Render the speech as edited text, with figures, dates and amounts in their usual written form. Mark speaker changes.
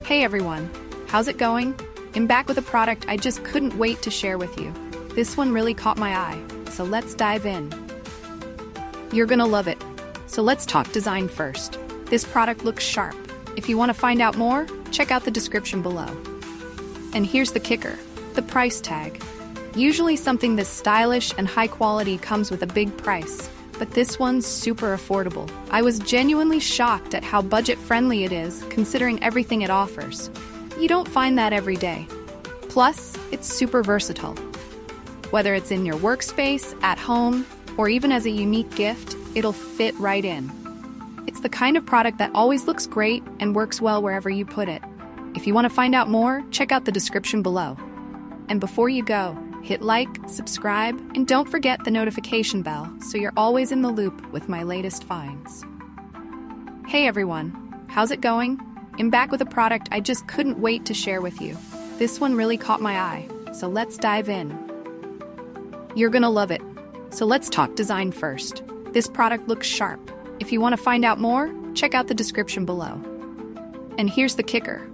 Speaker 1: Hey everyone, how's it going? I'm back with a product I just couldn't wait to share with you. This one really caught my eye, so let's dive in. You're gonna love it. So let's talk design first. This product looks sharp. If you want to find out more, check out the description below. And here's the kicker, the price tag. Usually something this stylish and high quality comes with a big price, but this one's super affordable. I was genuinely shocked at how budget-friendly it is, considering everything it offers. You don't find that every day. Plus, it's super versatile. Whether it's in your workspace, at home, or even as a unique gift, it'll fit right in. It's the kind of product that always looks great and works well wherever you put it. If you want to find out more, check out the description below. And before you go, hit like, subscribe, and don't forget the notification bell so you're always in the loop with my latest finds. Hey everyone, how's it going? I'm back with a product I just couldn't wait to share with you. This one really caught my eye, so let's dive in. You're gonna love it. So let's talk design first. This product looks sharp. If you want to find out more, check out the description below. And here's the kicker.